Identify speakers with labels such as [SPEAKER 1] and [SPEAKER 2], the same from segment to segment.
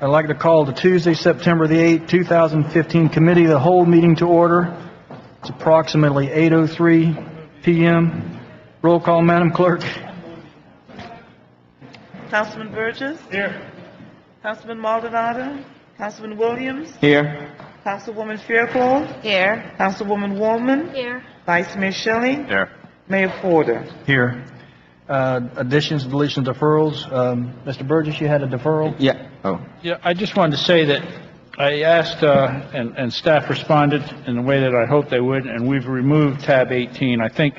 [SPEAKER 1] I'd like to call the Tuesday, September the 8th, 2015 Committee of the Whole meeting to order. It's approximately 8:03 p.m. Roll call, Madam Clerk.
[SPEAKER 2] Councilman Burgess?
[SPEAKER 1] Here.
[SPEAKER 2] Councilman Maldonado? Councilman Williams?
[SPEAKER 3] Here.
[SPEAKER 2] Councilwoman Fairclough?
[SPEAKER 4] Here.
[SPEAKER 2] Councilwoman Woolman?
[SPEAKER 4] Here.
[SPEAKER 2] Vice Mayor Shelley?
[SPEAKER 3] Here.
[SPEAKER 2] Mayor Porter?
[SPEAKER 1] Here. Additions, deletions, deferrals. Mr. Burgess, you had a deferral?
[SPEAKER 3] Yeah. Oh.
[SPEAKER 5] Yeah, I just wanted to say that I asked, and staff responded in the way that I hoped they would, and we've removed tab 18. I think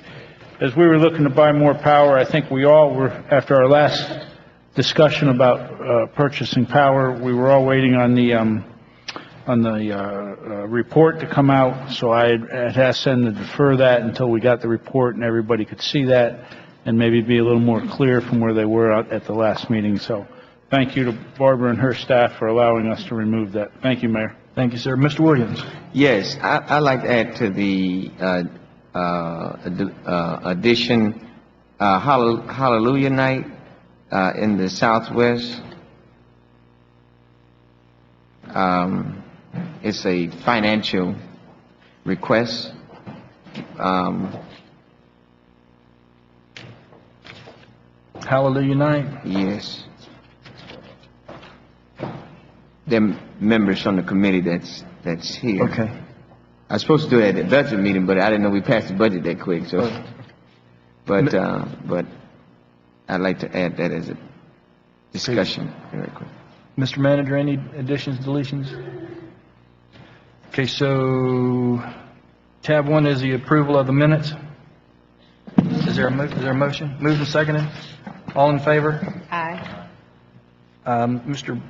[SPEAKER 5] as we were looking to buy more power, I think we all were, after our last discussion about purchasing power, we were all waiting on the report to come out. So I had asked them to defer that until we got the report and everybody could see that and maybe be a little more clear from where they were at the last meeting. So thank you to Barbara and her staff for allowing us to remove that. Thank you, Mayor.
[SPEAKER 1] Thank you, sir. Mr. Williams.
[SPEAKER 3] Yes, I'd like to add to the addition Hallelujah Night in the Southwest. It's a financial request.
[SPEAKER 1] Hallelujah Night.
[SPEAKER 3] Yes. There are members from the committee that's here.
[SPEAKER 1] Okay.
[SPEAKER 3] I was supposed to do it at the budget meeting, but I didn't know we passed the budget that quick. So, but I'd like to add that as a discussion very quick.
[SPEAKER 1] Mr. Manager, any additions, deletions? Okay, so tab 1 is the approval of the minutes. Is there a motion? Moved and seconded. All in favor?
[SPEAKER 4] Aye.
[SPEAKER 1] Mr.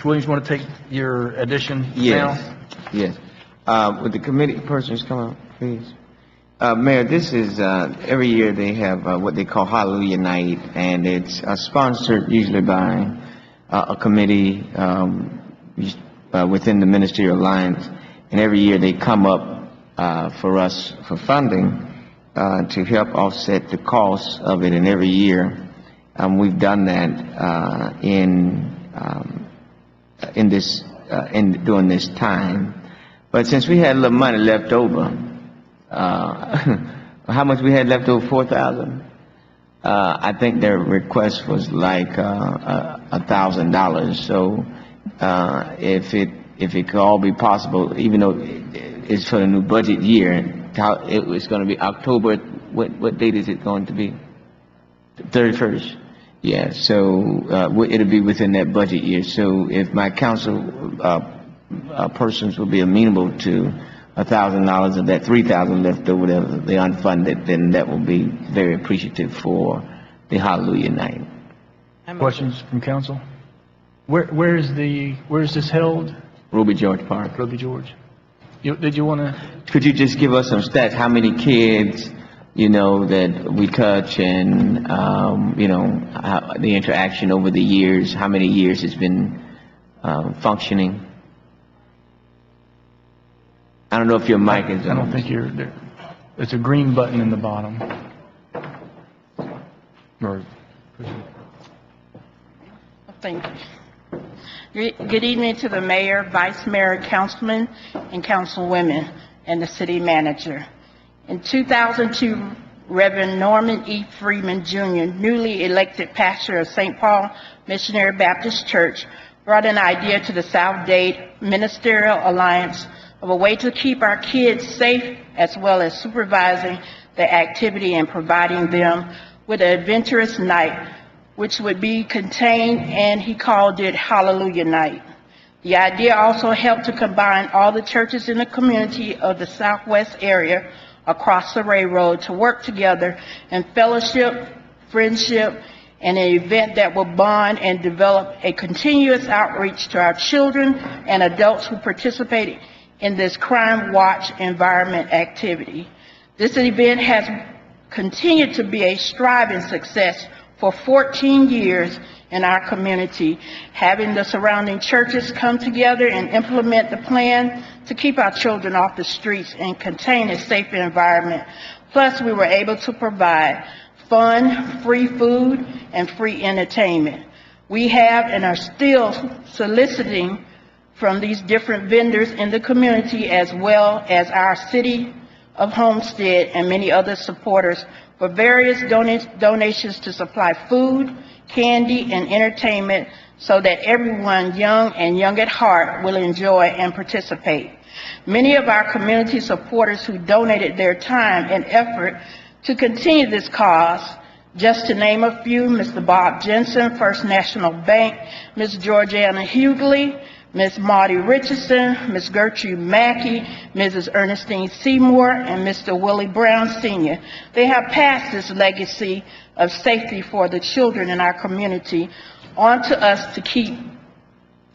[SPEAKER 1] Williams, want to take your addition
[SPEAKER 3] Yes.
[SPEAKER 1] now?
[SPEAKER 3] Yes. Would the committee persons come up, please? Mayor, this is every year they have what they call Hallelujah Night, and it's sponsored usually by a committee within the Ministerial Alliance, and every year they come up for us for funding to help offset the cost of it. And every year we've done that during this time. But since we had a little money left over, how much we had left over? 4,000. I think their request was like $1,000. So if it could all be possible, even though it's for the new budget year, it was going to be October. What date is it going to be? 31st. Yeah. So it'll be within that budget year. So if my council persons will be amenable to $1,000 of that 3,000 left over, the unfunded, then that will be very appreciative for the Hallelujah Night.
[SPEAKER 1] Questions from council? Where is this held?
[SPEAKER 3] Ruby George Park.
[SPEAKER 1] Ruby George. Did you want to?
[SPEAKER 3] Could you just give us some stats? How many kids, that we touch, and how the interaction over the years? How many years it's been functioning? I don't know if your mic is on.
[SPEAKER 1] I don't think you're there. It's a green button in the bottom.
[SPEAKER 4] Thank you. Good evening to the mayor, vice mayor, councilmen, and councilwomen, and the city manager. In 2002, Reverend Norman E. Freeman, Jr., newly elected pastor of St. Paul Missionary Baptist Church, brought an idea to the South Dade Ministerial Alliance of a way to keep our kids safe, as well as supervising the activity and providing them with an adventurous night, which would be contained, and he called it Hallelujah Night. The idea also helped to combine all the churches in the community of the Southwest area across the railroad to work together in fellowship, friendship, and an event that will bond and develop a continuous outreach to our children and adults who participated in this crime watch environment activity. This event has continued to be a striving success for 14 years in our community, having the surrounding churches come together and implement the plan to keep our children off the streets and contain a safe environment. Plus, we were able to provide fun, free food, and free entertainment. We have and are still soliciting from these different vendors in the community, as well as our city of Homestead and many other supporters, for various donations to supply food, candy, and entertainment so that everyone, young and young at heart, will enjoy and participate. Many of our community supporters who donated their time and effort to continue this cause, just to name a few: Mr. Bob Jensen, First National Bank, Ms. Georgiana Hughley, Ms. Marty Richardson, Ms. Gertrude Mackey, Mrs. Ernestine Seymour, and Mr. Willie Brown Sr. They have passed this legacy of safety for the children in our community on to us to keep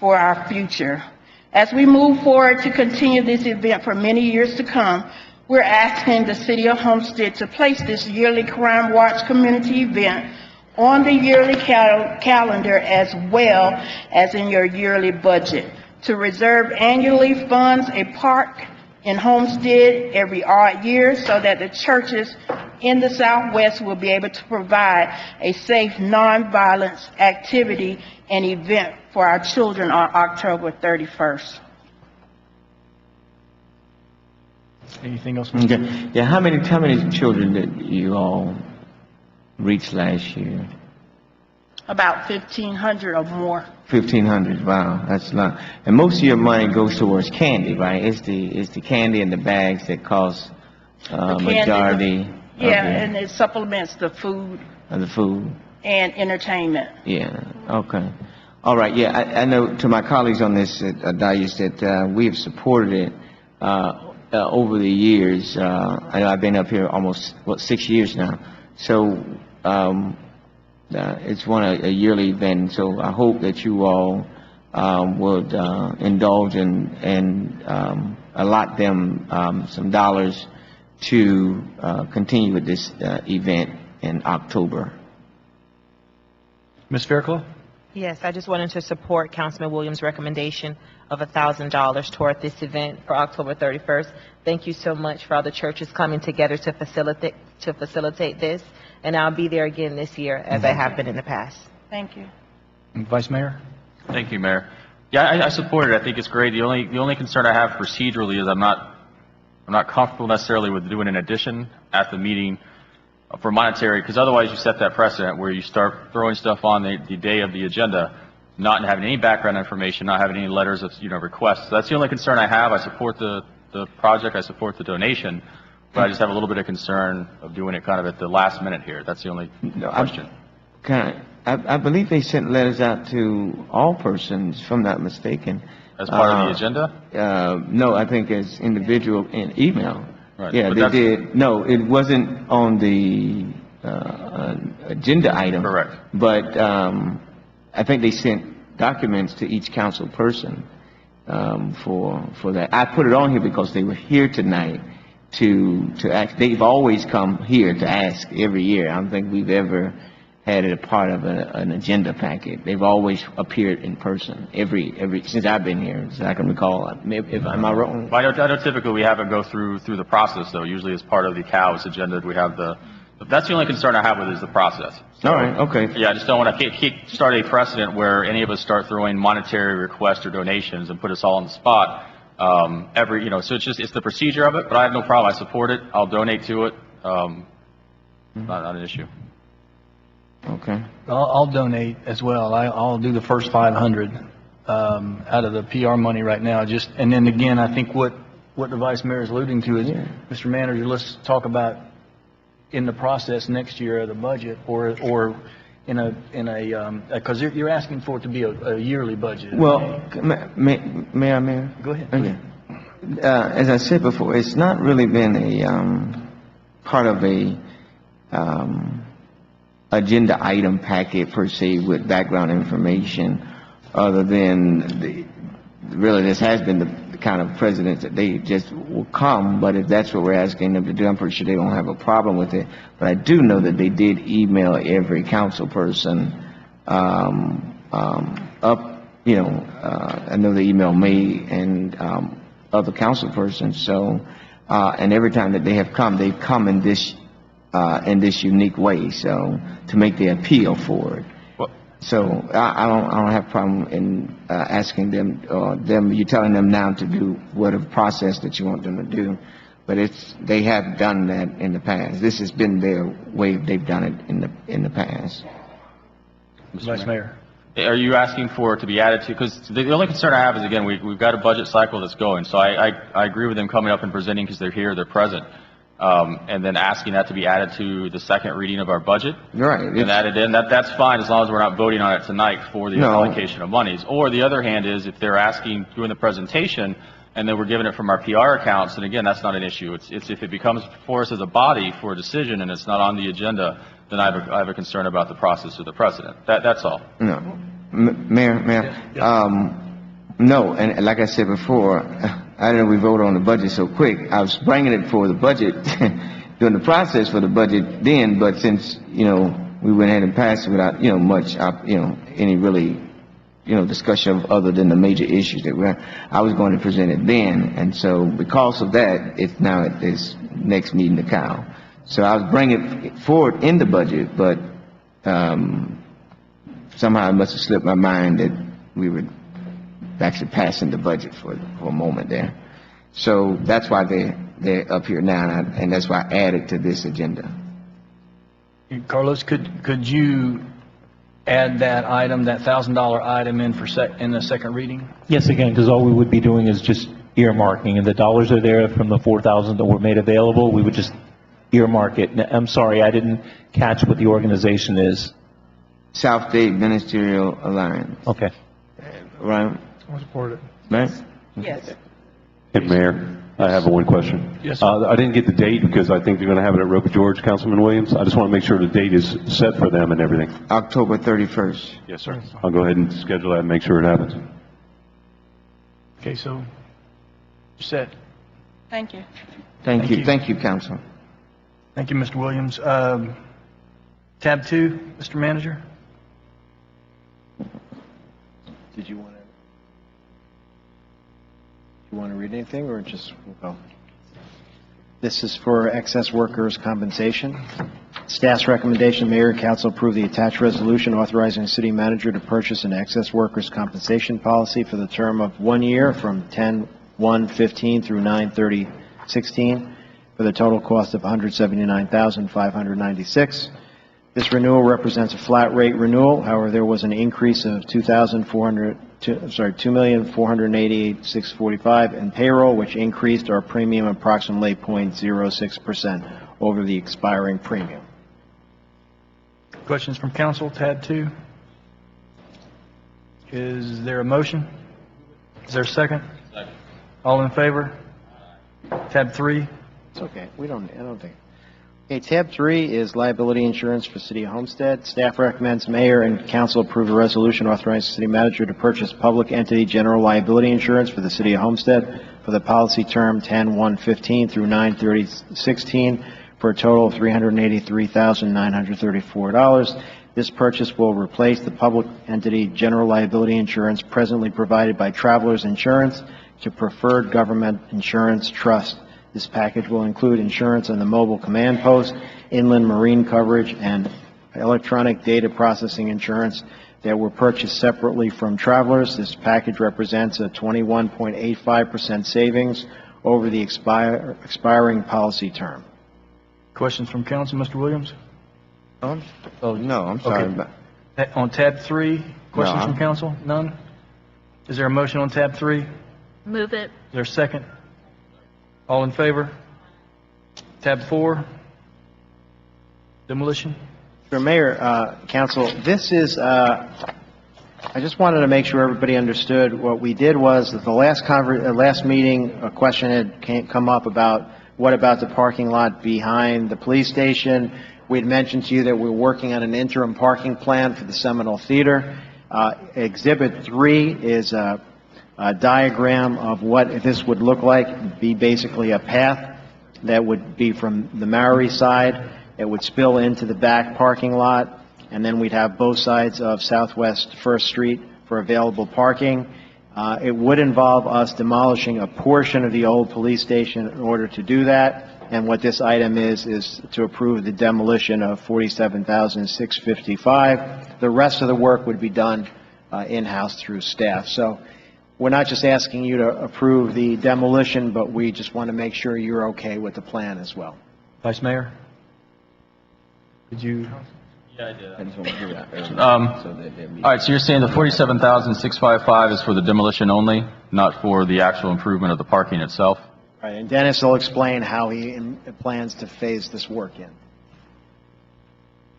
[SPEAKER 4] for our future. As we move forward to continue this event for many years to come, we're asking the City of Homestead to place this yearly Crime Watch community event on the yearly calendar, as well as in your yearly budget, to reserve annually funds a park in Homestead every odd year so that the churches in the Southwest will be able to provide a safe, nonviolence activity and event for our children on October 31st.
[SPEAKER 1] Anything else?
[SPEAKER 3] Okay. Yeah, how many children did you all reach last year?
[SPEAKER 4] About 1,500 or more.
[SPEAKER 3] 1,500. Wow, that's a lot. And most of your money goes towards candy, right? It's the candy and the bags that cost majority.
[SPEAKER 4] And it supplements the food.
[SPEAKER 3] Of the food.
[SPEAKER 4] And entertainment.
[SPEAKER 3] Yeah. Okay. All right. Yeah, I know to my colleagues on this dais that we have supported it over the years. I know I've been up here almost 6 years now. So it's a yearly event. So I hope that you all would indulge and allot them some dollars to continue with this event in October.
[SPEAKER 1] Ms. Fairclough?
[SPEAKER 6] Yes, I just wanted to support Councilman Williams' recommendation of $1,000 toward this event for October 31st. Thank you so much for all the churches coming together to facilitate this, and I'll be there again this year as I have been in the past.
[SPEAKER 4] Thank you.
[SPEAKER 1] Vice Mayor?
[SPEAKER 7] Thank you, Mayor. Yeah, I support it. I think it's great. The only concern I have procedurally is I'm not comfortable necessarily with doing an addition at the meeting for monetary, because otherwise you set that precedent where you start throwing stuff on the day of the agenda, not having any background information, not having any letters of requests. So that's the only concern I have. I support the project. I support the donation, but I just have a little bit of concern of doing it kind of at the last minute here. That's the only question.
[SPEAKER 3] I believe they sent letters out to all persons, if I'm not mistaken.
[SPEAKER 7] As part of the agenda?
[SPEAKER 3] No, I think as individual in email.
[SPEAKER 7] Right.
[SPEAKER 3] Yeah, they did. No, it wasn't on the agenda item.
[SPEAKER 7] Correct.
[SPEAKER 3] But I think they sent documents to each council person for that. I put it on here because they were here tonight to ask. They've always come here to ask every year. I don't think we've ever had it a part of an agenda packet. They've always appeared in person every since I've been here, as I can recall. Am I wrong?
[SPEAKER 7] I know typically we have it go through the process, though. Usually as part of the COWS agenda, we have that's the only concern I have with it is the process. So,
[SPEAKER 3] all right, okay.
[SPEAKER 7] Yeah, I just don't want to start a precedent where any of us start throwing monetary requests or donations and put us all on the spot. So it's the procedure of it, but I have no problem. I support it. I'll donate to it. Not an issue.
[SPEAKER 3] Okay.
[SPEAKER 1] I'll donate as well. I'll do the first 500 out of the PR money right now. And then again, I think what the Vice Mayor is alluding to is, Mr. Manager, let's talk about in the process next year of the budget, or in a because you're asking for it to be a yearly budget.
[SPEAKER 3] Well, Mayor.
[SPEAKER 1] Go ahead.
[SPEAKER 3] Okay. As I said before, it's not really been a part of a agenda item packet per se with background information, other than really this has been the kind of precedent that they just will come. But if that's what we're asking them to do, I'm pretty sure they don't have a problem with it. But I do know that they did email every council person I know they emailed me and other council persons. So and every time that they have come, they've come in this unique way, so to make the appeal for it.
[SPEAKER 7] Well,
[SPEAKER 3] So I don't have a problem in asking them, you're telling them now to do whatever process that you want them to do, but they have done that in the past. This has been their way they've done it in the past.
[SPEAKER 1] Vice Mayor.
[SPEAKER 7] Are you asking for it to be added to, because the only concern I have is, again, we've got a budget cycle that's going, so I agree with them coming up and presenting because they're here, they're present, and then asking that to be added to the second reading of our budget.
[SPEAKER 3] Right.
[SPEAKER 7] And added in, that's fine as long as we're not voting on it tonight for the
[SPEAKER 3] No.
[SPEAKER 7] allocation of monies. Or the other hand is, if they're asking, doing the presentation, and then we're giving it from our PR accounts, then again, that's not an issue. It's if it becomes for us as a body for a decision and it's not on the agenda, then I have a concern about the process or the precedent. That's all.
[SPEAKER 3] No. Mayor, no, and like I said before, I didn't know we voted on the budget so quick. I was bringing it for the budget, doing the process for the budget then, but since, we went ahead and passed it without, much, any really, discussion of other than the major issues that I was going to present it then, and so because of that, it's now at this next meeting to Kyle. So I was bringing it forward in the budget, but, somehow it must have slipped my mind that we were actually passing the budget for a moment there. So that's why they're up here now, and that's why I added to this agenda.
[SPEAKER 1] Carlos, could you add that item, that $1,000 item in in the second reading?
[SPEAKER 8] Yes, again, because all we would be doing is just earmarking, and the dollars are there from the 4,000 that were made available. We would just earmark it. Now, I'm sorry, I didn't catch what the organization is.
[SPEAKER 3] South State Ministerial Alliance.
[SPEAKER 8] Okay.
[SPEAKER 3] Right?
[SPEAKER 1] I'll support it.
[SPEAKER 3] Right?
[SPEAKER 4] Yes.
[SPEAKER 9] Hey, Mayor, I have one question.
[SPEAKER 1] Yes, sir.
[SPEAKER 9] I didn't get the date because I think they're going to have it at Roca George, Councilman Williams. I just want to make sure the date is set for them and everything.
[SPEAKER 3] October 31st.
[SPEAKER 9] Yes, sir. I'll go ahead and schedule that and make sure it happens.
[SPEAKER 1] Okay, so you're set.
[SPEAKER 4] Thank you.
[SPEAKER 3] Thank you.
[SPEAKER 1] you.
[SPEAKER 3] Thank you, Council.
[SPEAKER 1] Thank you, Mr. Williams. Tab 2, Mr. Manager.
[SPEAKER 10] Did you want to read anything, or just we'll go? This is for excess workers' compensation. Staff's recommendation, Mayor and Council approve the attached resolution authorizing the city manager to purchase an excess workers' compensation policy for the term of 1 year from 10/1/15 through 9/30/16 for the total cost of $179,596. This renewal represents a flat rate renewal. However, there was an increase of $2,488,645 in payroll, which increased our premium approximately 0.06% over the expiring premium.
[SPEAKER 1] Questions from council, tab 2? Is there a motion? Is there a second?
[SPEAKER 7] Second.
[SPEAKER 1] All in favor? Tab 3?
[SPEAKER 10] It's okay. I don't think. Okay, tab 3 is liability insurance for City of Homestead. Staff recommends Mayor and Council approve a resolution authorizing the City Manager to purchase public entity general liability insurance for the City of Homestead for the policy term 10/1/15 through 9/30/16 for a total of $383,934. This purchase will replace the public entity general liability insurance presently provided by Travelers Insurance to Preferred Government Insurance Trust. This package will include insurance on the mobile command post, inland marine coverage, and electronic data processing insurance that were purchased separately from Travelers. This package represents a 21.85% savings over the expiring policy term.
[SPEAKER 1] Questions from council, Mr. Williams?
[SPEAKER 3] Oh, no, I'm sorry.
[SPEAKER 1] Okay. On tab 3, questions
[SPEAKER 3] No.
[SPEAKER 1] from council? None? Is there a motion on tab 3? Is
[SPEAKER 4] Move it.
[SPEAKER 1] there a second? All in favor? Tab 4? Demolition?
[SPEAKER 10] Mr. Mayor, Council, this is, I just wanted to make sure everybody understood what we did was at the last meeting, a question had come up about what about the parking lot behind the police station. We had mentioned to you that we're working on an interim parking plan for the Seminole Theater. Exhibit 3 is a diagram of what this would look like. It'd be basically a path that would be from the Maori side. It would spill into the back parking lot, and then we'd have both sides of Southwest First Street for available parking. It would involve us demolishing a portion of the old police station in order to do that. And what this item is to approve the demolition of 47,655. The rest of the work would be done in-house through staff. So we're not just asking you to approve the demolition, but we just want to make sure you're okay with the plan as well.
[SPEAKER 1] Vice Mayor? Did you?
[SPEAKER 7] Yeah, I did.
[SPEAKER 3] I just want to hear that earlier.
[SPEAKER 7] All right, so you're saying the 47,655 is for the demolition only, not for the actual improvement of the parking itself?
[SPEAKER 10] Right, and Dennis will explain how he plans to phase this work in.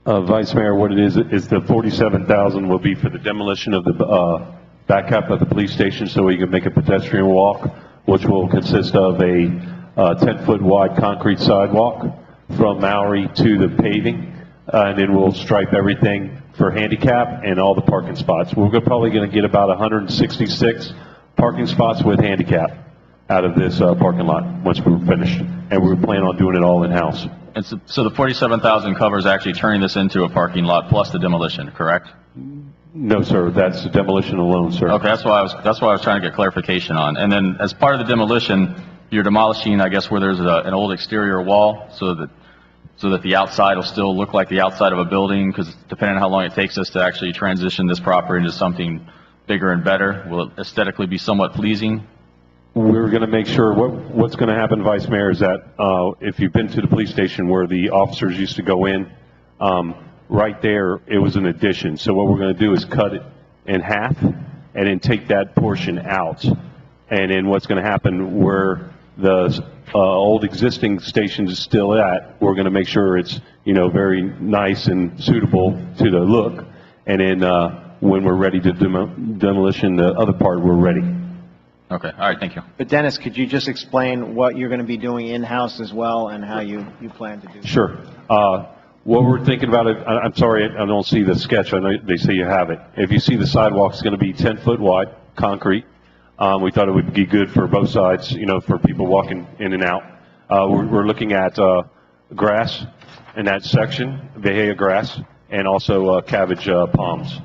[SPEAKER 9] Vice Mayor, what it is the 47,000 will be for the demolition of the back half of the police station so we can make a pedestrian walk, which will consist of a 10-foot wide concrete sidewalk from Maury to the paving, and then we'll stripe everything for handicap and all the parking spots. We're probably going to get about 166 parking spots with handicap out of this parking lot once we're finished, and we plan on doing it all in-house.
[SPEAKER 7] And so the 47,000 covers actually turning this into a parking lot plus the demolition, correct?
[SPEAKER 9] No, sir, that's the demolition alone, sir.
[SPEAKER 7] Okay, that's why I was trying to get clarification on. And then as part of the demolition, you're demolishing, I guess, where there's an old exterior wall so that the outside will still look like the outside of a building, because depending on how long it takes us to actually transition this property into something bigger and better, will it aesthetically be somewhat pleasing?
[SPEAKER 9] We're going to make sure, what's going to happen, Vice Mayor, is that if you've been to the police station where the officers used to go in, right there, it was an addition. So what we're going to do is cut it in half and then take that portion out. And then what's going to happen where the old existing station is still at, we're going to make sure it's, very nice and suitable to the look. And then when we're ready to demolition the other part, we're ready.
[SPEAKER 7] Okay, all right, thank you.
[SPEAKER 10] But Dennis, could you just explain what you're going to be doing in-house as well and how you plan to do that?
[SPEAKER 9] Sure. What we're thinking about, I'm sorry, I don't see the sketch. I know they say you have it. If you see the sidewalk, it's going to be 10-foot wide, concrete. We thought it would be good for both sides, for people walking in and out. We're looking at grass in that section, Bahia grass, and also cabbage palms.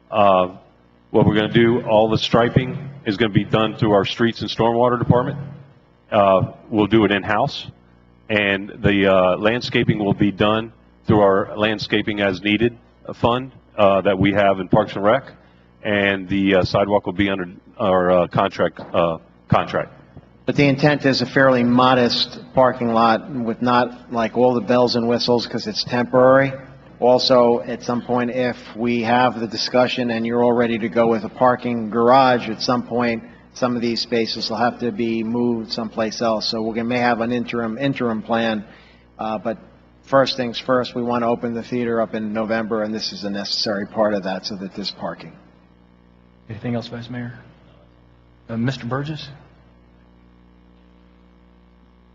[SPEAKER 9] What we're going to do, all the striping is going to be done through our streets and stormwater department. We'll do it in-house. And the landscaping will be done through our landscaping as needed fund that we have in Parks and Rec. And the sidewalk will be under our contract.
[SPEAKER 10] But the intent is a fairly modest parking lot with not like all the bells and whistles because it's temporary. Also, at some point, if we have the discussion and you're all ready to go with a parking garage, at some point, some of these spaces will have to be moved someplace else. So we may have an interim plan. But first things first, we want to open the theater up in November, and this is a necessary part of that so that there's parking.
[SPEAKER 1] Anything else, Vice Mayor? Mr. Burgess?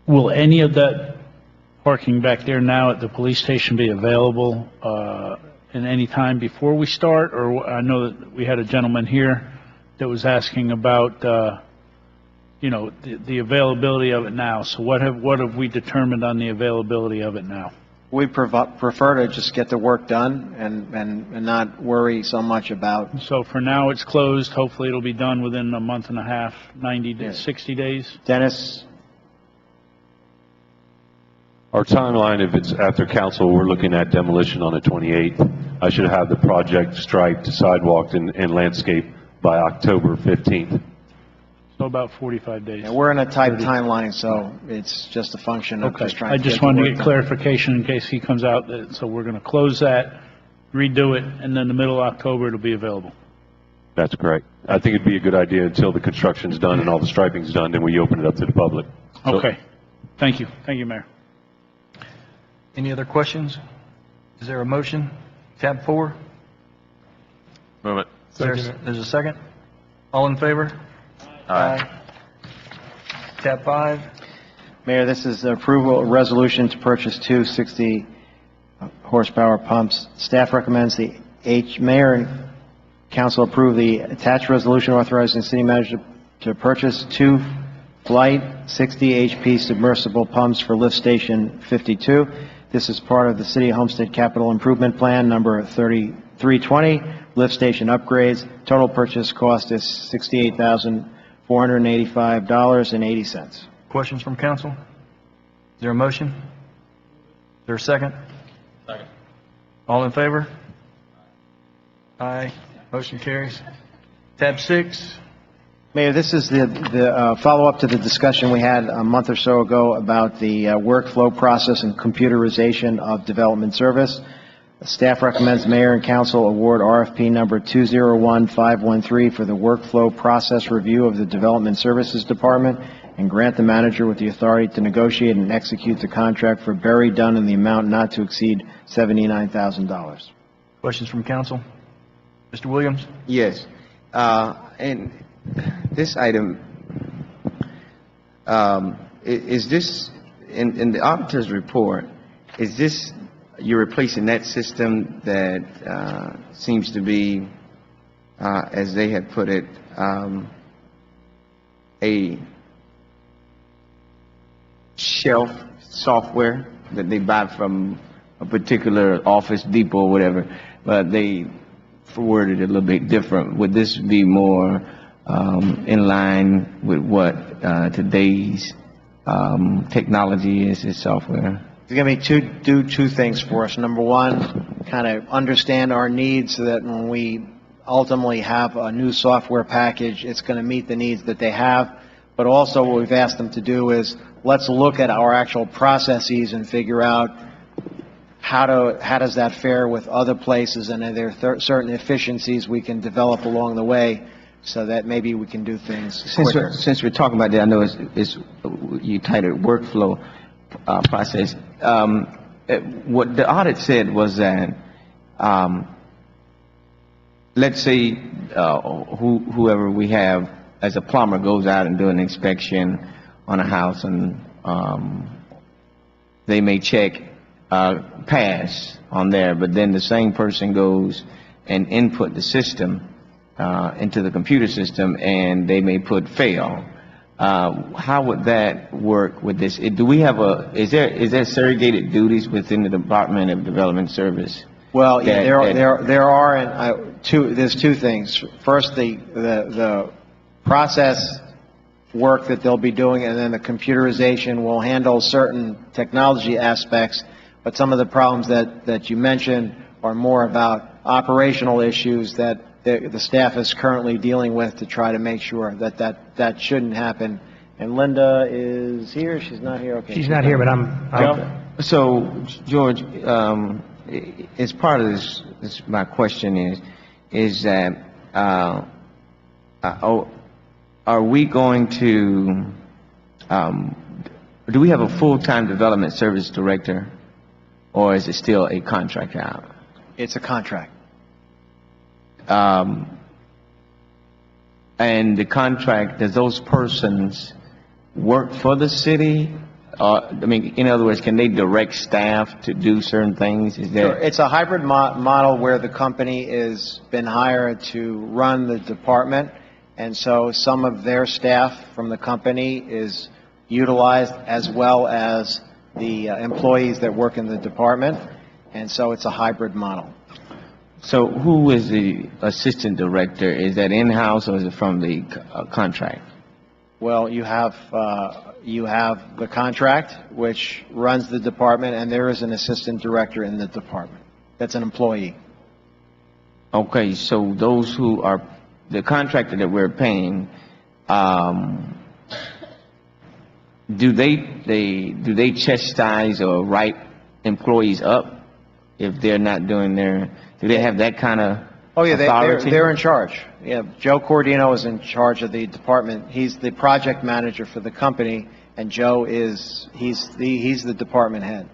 [SPEAKER 5] Will any of that parking back there now at the police station be available in any time before we start? Or I know that we had a gentleman here that was asking about, the availability of it now. So what have we determined on the availability of it now?
[SPEAKER 10] We prefer to just get the work done and not worry so much about.
[SPEAKER 5] So for now, it's closed. Hopefully, it'll be done within a month and a half, 90 days, 60 days.
[SPEAKER 10] Dennis?
[SPEAKER 9] Our timeline, if it's after council, we're looking at demolition on the 28th. I should have the project striped, sidewalked, and landscaped by October 15th.
[SPEAKER 5] So about 45 days.
[SPEAKER 10] Yeah, we're in a tight timeline, so it's just a function of just trying to
[SPEAKER 5] I just
[SPEAKER 10] get the
[SPEAKER 5] wanted to
[SPEAKER 10] work
[SPEAKER 5] get
[SPEAKER 10] done.
[SPEAKER 5] clarification in case he comes out. So we're going to close that, redo it, and then the middle of October, it'll be available.
[SPEAKER 9] That's correct. I think it'd be a good idea until the construction's done and all the striping's done, then we open it up to the public. So-
[SPEAKER 5] Okay. Thank you. Thank you, Mayor.
[SPEAKER 1] Any other questions? Is there a motion? Tab 4?
[SPEAKER 7] Move it.
[SPEAKER 1] There's a second? All in favor?
[SPEAKER 7] Aye.
[SPEAKER 1] Tab 5?
[SPEAKER 10] Mayor, this is the approval resolution to purchase two 60 horsepower pumps. Staff recommends Mayor and council approve the attached resolution authorizing the city manager to purchase two Flight 60 HP submersible pumps for lift station 52. This is part of the City of Homestead Capital Improvement Plan number 3320, lift station upgrades. Total purchase cost is $68,485.80.
[SPEAKER 1] Questions from council? Is there a motion? Is there a second?
[SPEAKER 7] Second.
[SPEAKER 1] All in favor? Aye. Motion carries. Tab 6.
[SPEAKER 10] Mayor, this is the follow-up to the discussion we had a month or so ago about the workflow process and computerization of development service. Staff recommends mayor and council award RFP number 201513 for the workflow process review of the Development Services Department and grant the manager with the authority to negotiate and execute the contract for Berry Dunn in the amount not to exceed $79,000.
[SPEAKER 1] Questions from council? Mr. Williams?
[SPEAKER 3] Yes. And this item, is this, in the auditor's report, is this, you're replacing that system that seems to be, as they had put it, a shelf software that they buy from a particular Office Depot or whatever, but they worded it a little bit different. Would this be more in line with what today's technology is, software?
[SPEAKER 10] It's going to be do two things for us. Number one, kind of understand our needs so that when we ultimately have a new software package, it's going to meet the needs that they have. But also what we've asked them to do is let's look at our actual processes and figure out how does that fare with other places, and are there certain efficiencies we can develop along the way so that maybe we can do things quicker.
[SPEAKER 3] Since we're talking about that, I know it's you titled workflow process. What the audit said was that, let's say whoever we have as a plumber goes out and do an inspection on a house, and they may check pass on there, but then the same person goes and input the system into the computer system, and they may put fail. How would that work with this? Do we have is there segregated duties within the Department of Development Service?
[SPEAKER 10] Well, yeah, there are, and there's two things. First, the process work that they'll be doing, and then the computerization will handle certain technology aspects. But some of the problems that you mentioned are more about operational issues that the staff is currently dealing with to try to make sure that shouldn't happen. And Linda is here. She's not here. Okay.
[SPEAKER 11] She's not here, but I'm
[SPEAKER 3] Okay. So, George, as part of this my question is that are we going to do we have a full-time development service director, or is it still a contract out?
[SPEAKER 10] It's a contract.
[SPEAKER 3] And the contract, does those persons work for the city? I mean, in other words, can they direct staff to do certain things? Is there?
[SPEAKER 10] Sure. It's a hybrid model where the company has been hired to run the department, and so some of their staff from the company is utilized as well as the employees that work in the department, and so it's a hybrid model.
[SPEAKER 3] So who is the assistant director? Is that in-house, or is it from the contract?
[SPEAKER 10] Well, you have the contract, which runs the department, and there is an assistant director in the department. That's an employee.
[SPEAKER 3] Okay, so those who are the contractor that we're paying, do they chastise or write employees up if they're not doing their? Do they have that kind of authority?
[SPEAKER 10] They're in charge. Yeah, Joe Cordino is in charge of the department. He's the project manager for the company, and Joe he's the department head.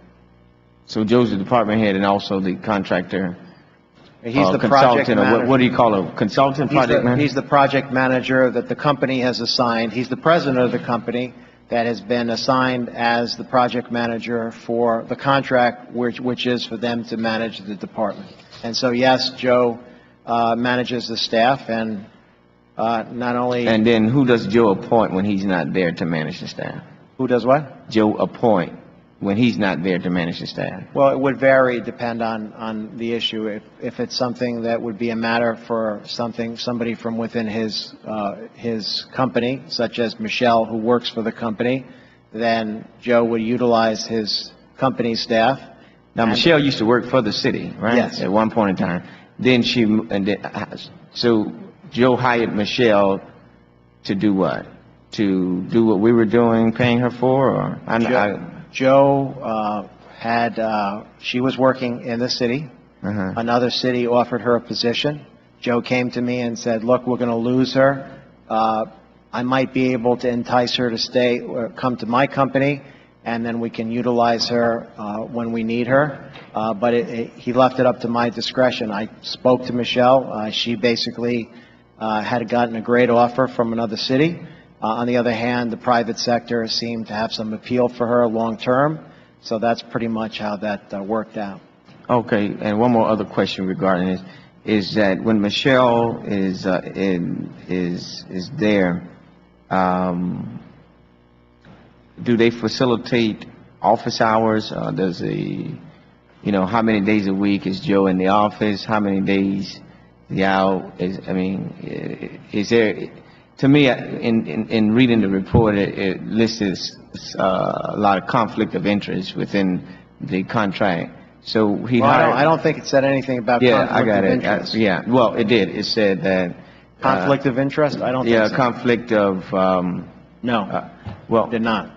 [SPEAKER 3] So Joe's the department head and also the contractor.
[SPEAKER 10] He's the project manager.
[SPEAKER 3] What do you call a consultant? Project manager?
[SPEAKER 10] He's the project manager that the company has assigned. He's the president of the company that has been assigned as the project manager for the contract, which is for them to manage the department. And so, yes, Joe manages the staff, and not only...
[SPEAKER 3] And then who does Joe appoint when he's not there to manage the staff?
[SPEAKER 10] Who does what?
[SPEAKER 3] Joe appoint when he's not there to manage the staff.
[SPEAKER 10] Well, it would vary, depend on the issue. If it's something that would be a matter for somebody from within his company, such as Michelle, who works for the company, then Joe would utilize his company staff.
[SPEAKER 3] Now, Michelle used to work for the city, right?
[SPEAKER 10] Yes.
[SPEAKER 3] At one point in time. Then so Joe hired Michelle to do what? To do what we were doing, paying her for, or?
[SPEAKER 10] Joe she was working in the city. Another city offered her a position. Joe came to me and said, look, we're going to lose her. I might be able to entice her to stay or come to my company, and then we can utilize her when we need her. But he left it up to my discretion. I spoke to Michelle. She basically had gotten a great offer from another city. On the other hand, the private sector seemed to have some appeal for her long term. So that's pretty much how that worked out.
[SPEAKER 3] Okay, and one more other question regarding this is that when Michelle is there, do they facilitate office hours? Does how many days a week is Joe in the office? How many days out? Is there? To me, in reading the report, it lists a lot of conflict of interest within the contract. So
[SPEAKER 10] I don't think it said anything about conflict of interest.
[SPEAKER 3] Well, it did. It said that
[SPEAKER 10] conflict of interest. I don't think so.
[SPEAKER 3] Conflict of
[SPEAKER 10] no.
[SPEAKER 3] Well,
[SPEAKER 10] did not.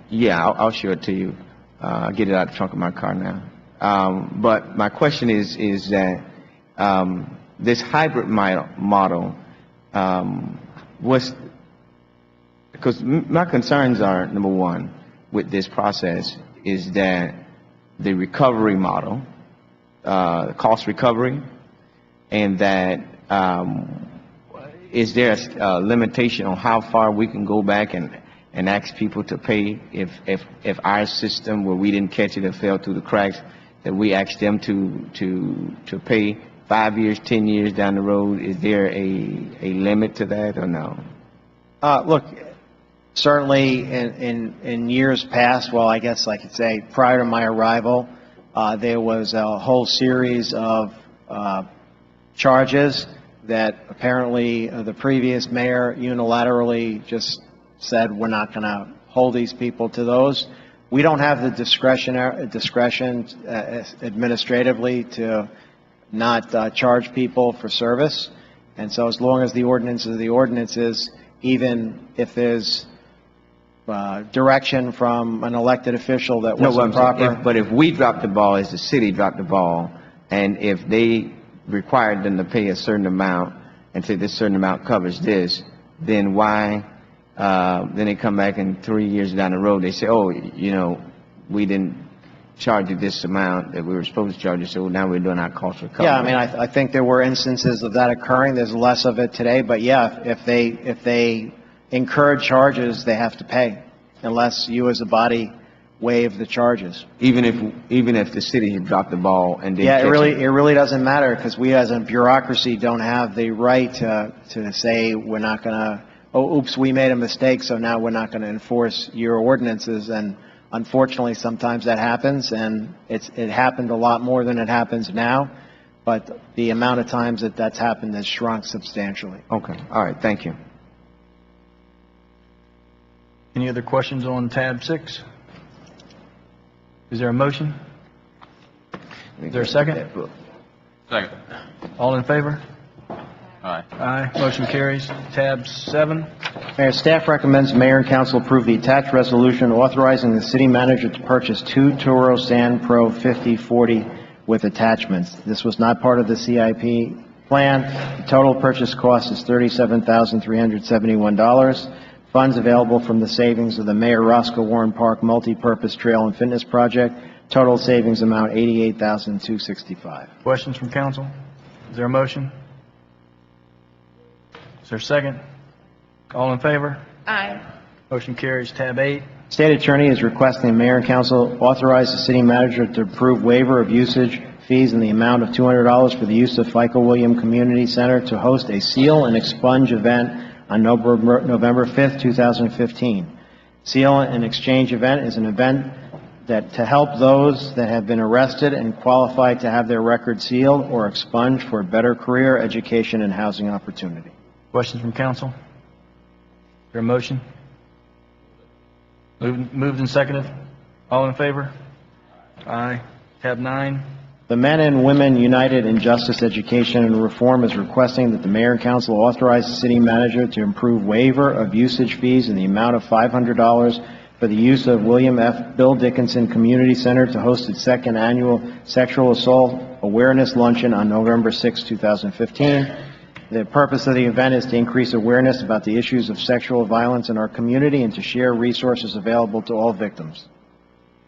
[SPEAKER 3] Yeah, I'll show it to you. I'll get it out of the trunk of my car now. But my question is that this hybrid model because my concerns are, number one, with this process is that the recovery model, cost recovery, and that is there a limitation on how far we can go back and ask people to pay if our system where we didn't catch it or fell through the cracks, that we ask them to pay 5 years, 10 years down the road? Is there a limit to that or no?
[SPEAKER 10] Look, certainly in years past, well, I guess I could say prior to my arrival, there was a whole series of charges that apparently the previous mayor unilaterally just said we're not going to hold these people to those. We don't have the discretion administratively to not charge people for service. And so as long as the ordinance is the ordinances, even if there's direction from an elected official that wasn't proper.
[SPEAKER 3] But if we dropped the ball, as the city dropped the ball, and if they required them to pay a certain amount and say this certain amount covers this, then why, then they come back and 3 years down the road, they say, oh, we didn't charge you this amount that we were supposed to charge you, so now we're doing our cost recovery.
[SPEAKER 10] Yeah, I think there were instances of that occurring. There's less of it today, but yeah, if they incurred charges, they have to pay, unless you as a body waive the charges.
[SPEAKER 3] Even if the city had dropped the ball and didn't
[SPEAKER 10] it really doesn't matter, because we as a bureaucracy don't have the right to say we're not going to, oh, oops, we made a mistake, so now we're not going to enforce your ordinances. And unfortunately, sometimes that happens, and it happened a lot more than it happens now, but the amount of times that's happened has shrunk substantially.
[SPEAKER 3] Okay. All right. Thank you.
[SPEAKER 1] Any other questions on tab 6? Is there a motion? Is there a second?
[SPEAKER 7] Second.
[SPEAKER 1] All in favor?
[SPEAKER 7] Aye.
[SPEAKER 1] Aye. Motion carries. Tab 7.
[SPEAKER 10] Mayor, staff recommends mayor and council approve the attached resolution authorizing the city manager to purchase 2 Toro Stand Pro 5040 with attachments. This was not part of the CIP plan. The total purchase cost is $37,371. Funds available from the savings of the Mayor Roscoe Warren Park Multi-Purpose Trail and Fitness Project. Total savings amount $88,265.
[SPEAKER 1] Questions from council? Is there a motion? Is there a second? All in favor?
[SPEAKER 4] Aye.
[SPEAKER 1] Motion carries. Tab 8.
[SPEAKER 10] State Attorney is requesting the Mayor and Council authorize the City Manager to approve waiver of usage fees in the amount of $200 for the use of FICO William Community Center to host a seal and expunge event on November 5th, 2015. Seal and exchange event is an event that to help those that have been arrested and qualified to have their record sealed or expunged for a better career, education, and housing opportunity.
[SPEAKER 1] Questions from council? Is there a motion? Moved and seconded. All in favor? Aye. Tab 9.
[SPEAKER 10] The Men and Women United in Justice, Education, and Reform is requesting that the mayor and council authorize the city manager to approve waiver of usage fees in the amount of $500 for the use of William F. Bill Dickinson Community Center to host its second annual Sexual Assault Awareness Luncheon on November 6, 2015. The purpose of the event is to increase awareness about the issues of sexual violence in our community and to share resources available to all victims.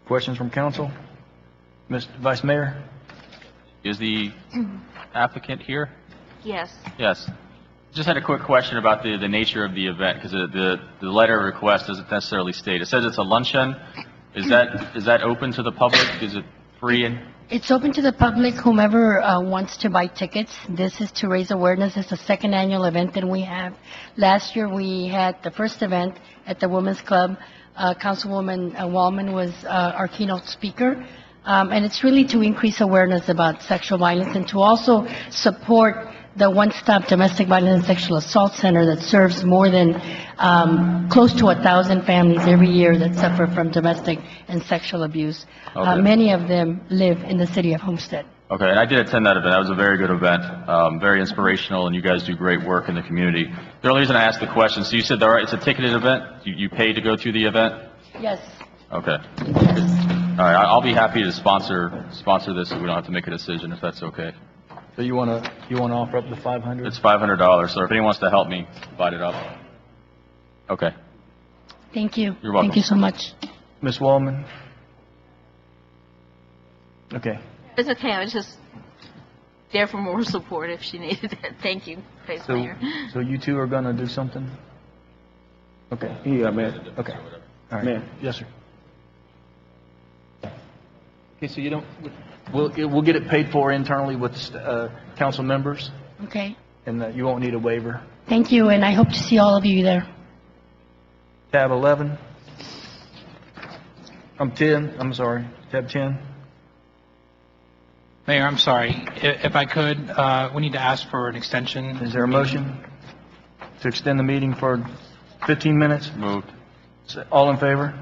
[SPEAKER 1] Questions from council? Mr. Vice Mayor?
[SPEAKER 7] Is the applicant here?
[SPEAKER 11] Yes.
[SPEAKER 7] Yes. Just had a quick question about the nature of the event, because the letter of request doesn't necessarily state. It says it's a luncheon. Is that open to the public? Is it free?
[SPEAKER 11] It's open to the public, whomever wants to buy tickets. This is to raise awareness. It's the second annual event that we have. Last year, we had the first event at the Women's Club. Councilwoman Wallman was our keynote speaker. And it's really to increase awareness about sexual violence and to also support the one-stop domestic violence and sexual assault center that serves more than close to 1,000 families every year that suffer from domestic and sexual abuse.
[SPEAKER 7] Okay.
[SPEAKER 11] Many of them live in the city of Homestead.
[SPEAKER 7] Okay, and I did attend that event. That was a very good event, very inspirational, and you guys do great work in the community. The only reason I asked the question, so you said it's a ticketed event? You pay to go to the event?
[SPEAKER 11] Yes.
[SPEAKER 7] Okay. All right, I'll be happy to sponsor this, so we don't have to make a decision, if that's okay.
[SPEAKER 1] So you want to offer up the 500?
[SPEAKER 7] It's $500, so if anyone wants to help me divide it up. Okay.
[SPEAKER 11] Thank you.
[SPEAKER 7] You're welcome.
[SPEAKER 11] Thank you so much.
[SPEAKER 1] Ms. Wallman? Okay.
[SPEAKER 12] It's okay, I was just there for more support if she needed it. Thank you, Vice Mayor.
[SPEAKER 1] So you two are going to do something? Okay.
[SPEAKER 3] Yeah, man.
[SPEAKER 1] Okay. All right.
[SPEAKER 3] Mayor.
[SPEAKER 1] Yes, sir. Okay, so you don't, we'll get it paid for internally with council members,
[SPEAKER 11] Okay.
[SPEAKER 1] and you won't need a waiver.
[SPEAKER 11] Thank you, and I hope to see all of you there.
[SPEAKER 1] Tab 11. Tab 10.
[SPEAKER 13] Mayor, I'm sorry. If I could, we need to ask for an extension.
[SPEAKER 1] Is there a motion to extend the meeting for 15 minutes?
[SPEAKER 7] Moved.
[SPEAKER 1] All in favor?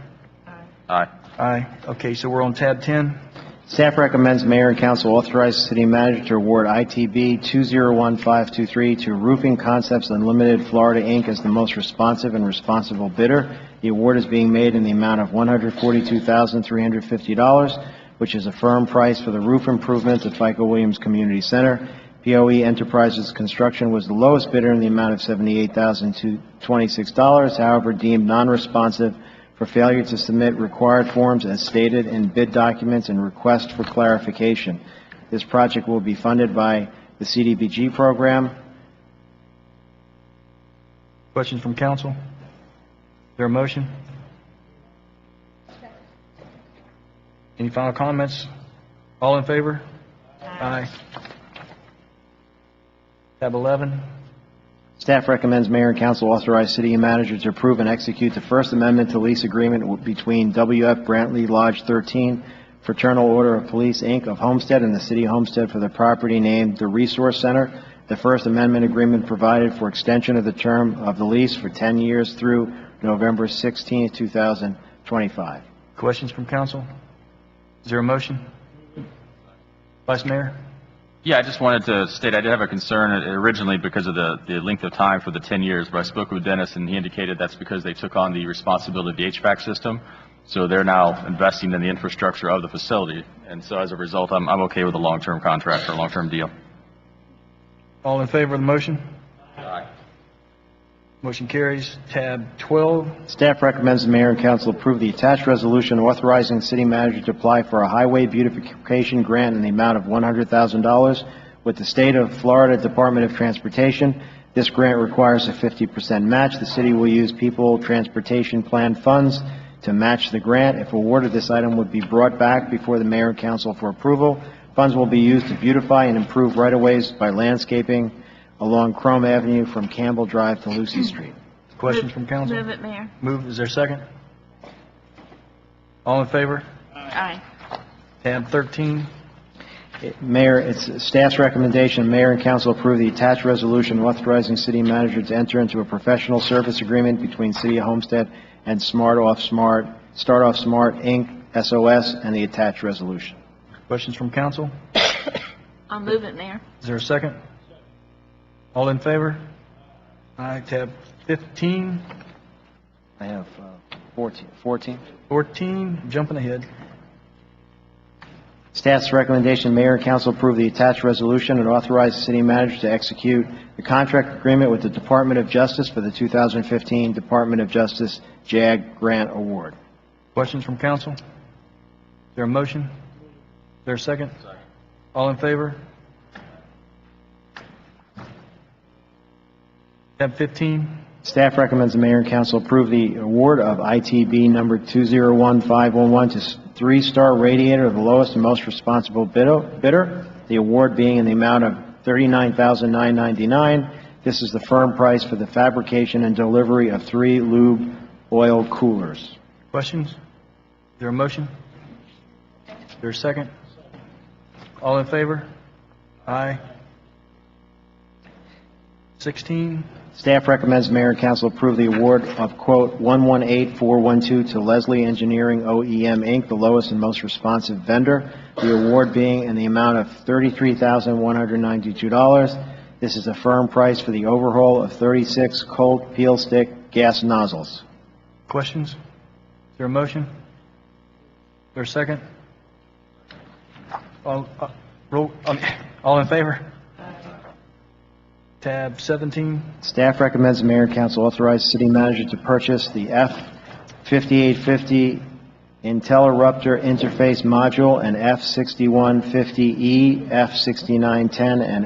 [SPEAKER 7] Aye.
[SPEAKER 1] Aye. Okay, so we're on tab 10.
[SPEAKER 10] Staff recommends mayor and council authorize the city manager to award ITB 201523 to Roofing Concepts Unlimited Florida, Inc. as the most responsive and responsible bidder. The award is being made in the amount of $142,350, which is a firm price for the roof improvements at FICO Williams Community Center. POE Enterprises Construction was the lowest bidder in the amount of $78,026, however deemed non-responsive for failure to submit required forms as stated in bid documents and request for clarification. This project will be funded by the CDBG program.
[SPEAKER 1] Questions from council? Is there a motion? Any final comments? All in favor? Aye. Tab 11.
[SPEAKER 10] Staff recommends mayor and council authorize city manager to approve and execute the First Amendment to lease agreement between W.F. Brantley Lodge 13, Fraternal Order of Police, Inc. of Homestead and the city of Homestead for the property named the Resource Center. The First Amendment agreement provided for extension of the term of the lease for 10 years through November 16, 2025.
[SPEAKER 1] Questions from council? Is there a motion? Vice Mayor?
[SPEAKER 7] Yeah, I just wanted to state I did have a concern originally because of the length of time for the 10 years, but I spoke with Dennis and he indicated that's because they took on the responsibility of the HVAC system. So they're now investing in the infrastructure of the facility. And so as a result, I'm okay with a long-term contract or a long-term deal.
[SPEAKER 1] All in favor of the motion?
[SPEAKER 7] Aye.
[SPEAKER 1] Motion carries. Tab 12.
[SPEAKER 10] Staff recommends the mayor and council approve the attached resolution authorizing the city manager to apply for a highway beautification grant in the amount of $100,000 with the State of Florida Department of Transportation. This grant requires a 50% match. The city will use People Transportation Plan funds to match the grant. If awarded, this item would be brought back before the mayor and council for approval. Funds will be used to beautify and improve right-of-ways by landscaping along Chrome Avenue from Campbell Drive to Lucy Street.
[SPEAKER 1] Questions from council?
[SPEAKER 12] Move it, Mayor.
[SPEAKER 1] Move. Is there a second? All in favor?
[SPEAKER 12] Aye.
[SPEAKER 1] Tab 13.
[SPEAKER 10] Mayor, it's staff's recommendation, mayor and council approve the attached resolution authorizing city manager to enter into a professional service agreement between City of Homestead and Smart Off Smart Start Off Smart, Inc., SOS, and the attached resolution.
[SPEAKER 1] Questions from council?
[SPEAKER 12] I'll move it, Mayor.
[SPEAKER 1] Is there a second? All in favor? Aye. Tab 15,
[SPEAKER 10] I have 14.
[SPEAKER 1] 14, jumping ahead.
[SPEAKER 10] Staff's recommendation, Mayor and Council approve the attached resolution and authorize the city manager to execute the contract agreement with the Department of Justice for the 2015 Department of Justice JAG Grant Award.
[SPEAKER 1] Questions from council? Is there a motion? Is there a second? All in favor? Tab 15,
[SPEAKER 10] Staff recommends the Mayor and Council approve the award of ITB number 201511 to Three-Star Radiator, the lowest and most responsible bidder, the award being in the amount of $39,999. This is the firm price for the fabrication and delivery of 3 lube oil coolers.
[SPEAKER 1] questions? Is there a motion? Is there a second? All in favor? Aye. 16,
[SPEAKER 10] Staff recommends Mayor and Council approve the award of, quote, 118412 to Leslie Engineering OEM, Inc., the lowest and most responsive vendor, the award being in the amount of $33,192. This is a firm price for the overhaul of 36 cold peel stick gas nozzles.
[SPEAKER 1] questions? Is there a motion? Is there a second? All in favor? Tab 17,
[SPEAKER 10] Staff recommends the Mayor and Council authorize the city manager to purchase the F5850 Interrupter Interface Module and F6150E, F6910, and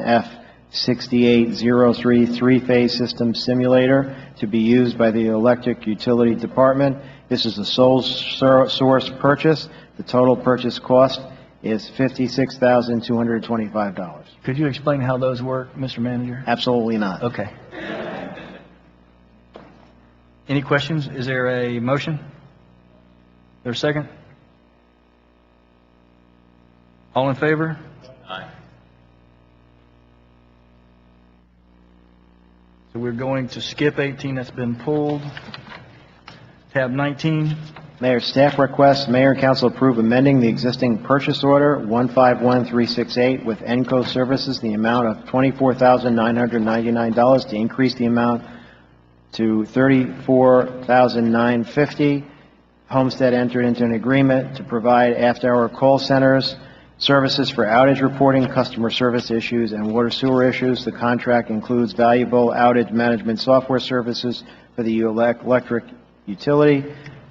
[SPEAKER 10] F6803 three-phase system simulator to be used by the Electric Utility Department. This is a sole source purchase. The total purchase cost is $56,225.
[SPEAKER 1] could you explain how those work, Mr. Manager?
[SPEAKER 10] Absolutely not.
[SPEAKER 1] Okay. Any questions? Is there a motion? Is there a second? All in favor?
[SPEAKER 7] Aye.
[SPEAKER 1] So we're going to skip 18, that's been pulled. Tab 19,
[SPEAKER 10] Mayor, staff requests Mayor and Council approve amending the existing purchase order 151368 with Enco Services, the amount of $24,999 to increase the amount to $34,950. Homestead entered into an agreement to provide after-hour call centers services for outage reporting, customer service issues, and water sewer issues. The contract includes valuable outage management software services for the electric utility.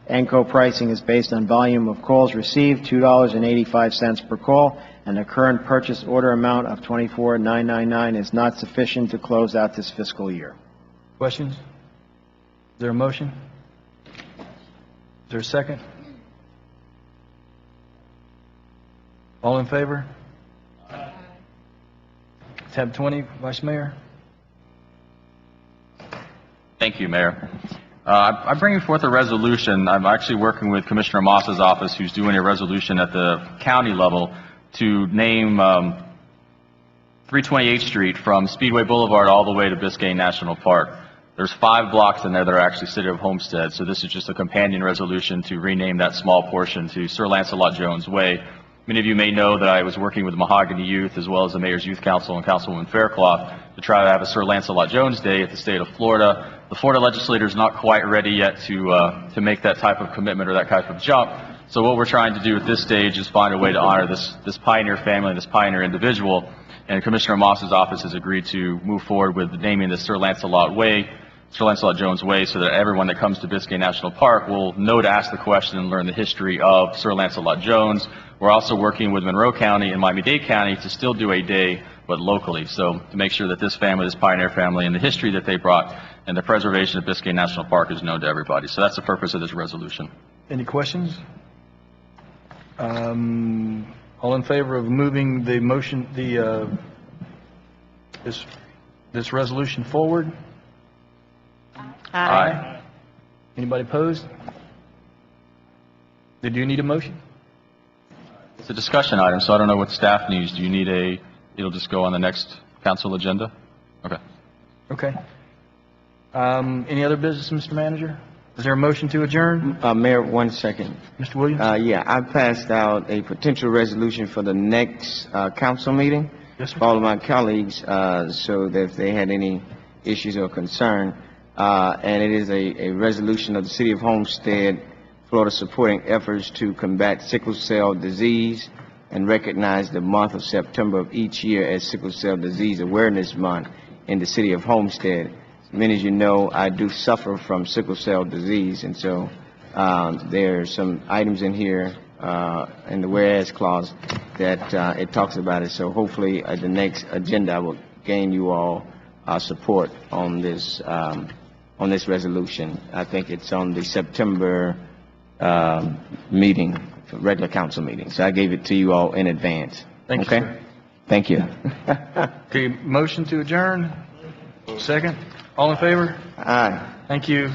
[SPEAKER 10] Enco pricing is based on volume of calls received, $2.85 per call, and the current purchase order amount of $24,999 is not sufficient to close out this fiscal year.
[SPEAKER 1] questions? Is there a motion? Is there a second? All in favor? Tab 20, Vice Mayor.
[SPEAKER 7] Thank you, Mayor. I'm bringing forth a resolution. I'm actually working with Commissioner Moss's office, who's doing a resolution at the county level to name 328th Street from Speedway Boulevard all the way to Biscayne National Park. There's 5 blocks in there that are actually City of Homestead, so this is just a companion resolution to rename that small portion to Sir Lancelot Jones Way. Many of you may know that I was working with the Mahogany Youth as well as the Mayor's Youth Council and Councilwoman Faircloth to try to have a Sir Lancelot Jones Day at the state of Florida. The Florida legislature is not quite ready yet to make that type of commitment or that type of jump. So what we're trying to do at this stage is find a way to honor this pioneer family, this pioneer individual. And Commissioner Moss's office has agreed to move forward with naming the Sir Lancelot Way, Sir Lancelot Jones Way, so that everyone that comes to Biscayne National Park will know to ask the question and learn the history of Sir Lancelot Jones. We're also working with Monroe County and Miami-Dade County to still do a day, but locally. So to make sure that this family, this pioneer family, and the history that they brought and the preservation of Biscayne National Park is known to everybody. So that's the purpose of this resolution.
[SPEAKER 1] Any questions? All in favor of moving the motion, this resolution forward?
[SPEAKER 7] Aye.
[SPEAKER 1] Anybody opposed? Did you need a motion?
[SPEAKER 7] It's a discussion item, so I don't know what staff needs. Do you need it'll just go on the next council agenda? Okay.
[SPEAKER 1] Okay. Any other business, Mr. Manager? Is there a motion to adjourn?
[SPEAKER 3] Mayor, 1 second.
[SPEAKER 1] Mr. Williams?
[SPEAKER 3] Yeah, I passed out a potential resolution for the next council meeting.
[SPEAKER 1] Yes, sir.
[SPEAKER 3] For all of my colleagues, so that if they had any issues or concern, and it is a resolution of the City of Homestead, Florida, supporting efforts to combat sickle cell disease and recognize the month of September of each year as Sickle Cell Disease Awareness Month in the City of Homestead. As many as you know, I do suffer from sickle cell disease, and so there are some items in here in the whereas clause that it talks about it. So hopefully at the next agenda I will gain you all support on this resolution. I think it's on the September meeting, regular council meeting. So I gave it to you all in advance.
[SPEAKER 1] Thank you,
[SPEAKER 3] Okay?
[SPEAKER 1] sir.
[SPEAKER 3] Thank you.
[SPEAKER 1] Okay, motion to adjourn. Second. All in favor?
[SPEAKER 3] Aye.
[SPEAKER 1] Thank you.